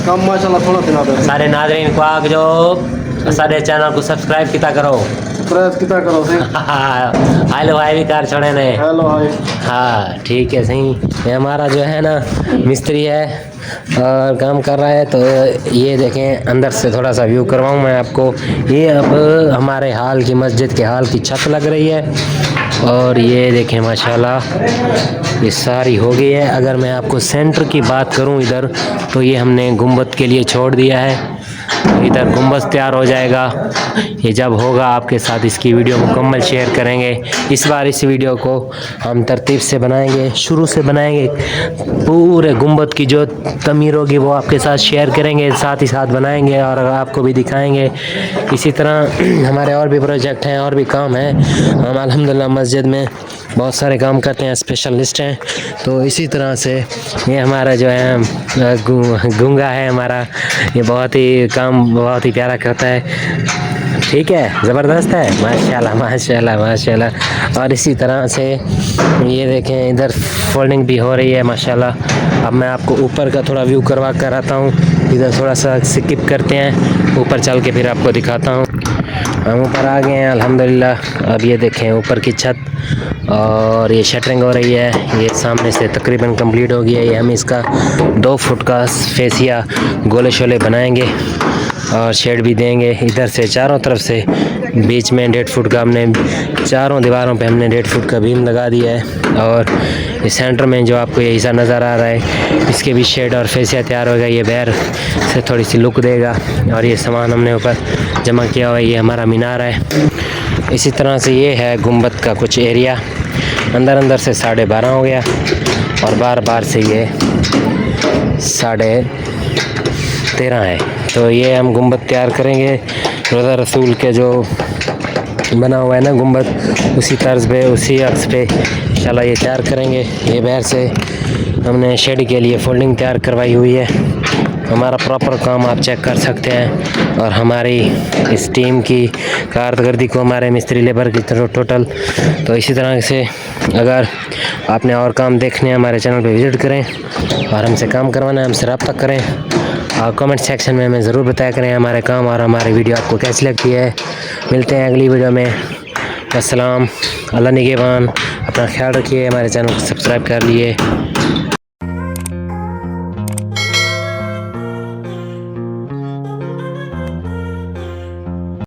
कम माशाल्लाह थोड़ा दिन सारे नाज़रीन को आग जो सारे चैनल को सब्सक्राइब किता करो, कितना करो सही। हेलो भाई भी कार छोड़े ने। हेलो भाई। हाँ ठीक है, सही। ये हमारा जो है ना मिस्त्री है और काम कर रहा है। तो ये देखें, अंदर से थोड़ा सा व्यू करवाऊँ मैं आपको। ये अब हमारे हाल की मस्जिद के हाल की छत लग रही है और ये देखें माशाल्लाह ये सारी हो गई है। अगर मैं आपको सेंटर की बात करूं इधर, तो ये हमने गुंबद के लिए छोड़ दिया है। इधर गुंबद तैयार हो जाएगा। ये जब होगा आपके साथ इसकी वीडियो मुकम्मल शेयर करेंगे। इस बार इस वीडियो को हम तरतीब से बनाएंगे, शुरू से बनाएंगे। पूरे गुंबद की जो तमीर होगी वो आपके साथ शेयर करेंगे, साथ ही साथ बनाएंगे और आपको भी दिखाएंगे। इसी तरह हमारे और भी प्रोजेक्ट हैं और भी काम हैं। हम अल्हम्दुलिल्लाह मस्जिद में बहुत सारे काम करते हैं, स्पेशलिस्ट हैं। तो इसी तरह से ये हमारा जो है गूंगा है हमारा, ये बहुत ही काम बहुत ही प्यारा करता है। ठीक है, ज़बरदस्त है माशाल्लाह माशाल्लाह माशाल्लाह। और इसी तरह से ये देखें, इधर फोल्डिंग भी हो रही है माशाल्लाह। अब मैं आपको ऊपर का थोड़ा व्यू करवा कर आता हूँ। इधर थोड़ा सा स्किप करते हैं, ऊपर चल के फिर आपको दिखाता हूँ। हम ऊपर आ गए हैं अल्हम्दुलिल्लाह। अब ये देखें ऊपर की छत और ये शटरिंग हो रही है। ये सामने से तकरीबन कंप्लीट हो गया है। ये हम इसका 2 फुट का फेसिया गोले शोले बनाएंगे और शेड भी देंगे। इधर से चारों तरफ से बीच में 1.5 फुट का हमने चारों दीवारों पे हमने 1.5 फुट का बीम लगा दिया है। और इस सेंटर में जो आपको ये हिस्सा नज़र आ रहा है, इसके भी शेड और फेसिया तैयार होगा। ये बैर से थोड़ी सी लुक देगा। और ये सामान हमने ऊपर जमा किया हुआ है। ये हमारा मीनार है। इसी तरह से ये है गुंबद का कुछ एरिया। अंदर अंदर से 12:30 हो गया और बार से ये 13:30 है। तो ये हम गुंबद तैयार करेंगे, रोज़ा रसूल के जो बना हुआ है ना गुंबद, उसी तर्ज पे उसी अक्स पे इंशाल्लाह ये तैयार करेंगे। ये बाहर से हमने शेड के लिए फोल्डिंग तैयार करवाई हुई है। हमारा प्रॉपर काम आप चेक कर सकते हैं और हमारी इस टीम की कारकर्दगी को, हमारे मिस्त्री लेबर की टोटल। तो इसी तरह से अगर आपने और काम देखने हैं हमारे चैनल पे विज़िट करें और हमसे काम करवाना है हमसे रब्ता करें और कमेंट सेक्शन में हमें ज़रूर बताया करें हमारे काम और हमारी वीडियो आपको कैसी लगती है। मिलते हैं अगली वीडियो में। अस्सलाम, अल्लाह निगहबान, अपना ख्याल रखिए, हमारे चैनल को सब्सक्राइब कर लिए।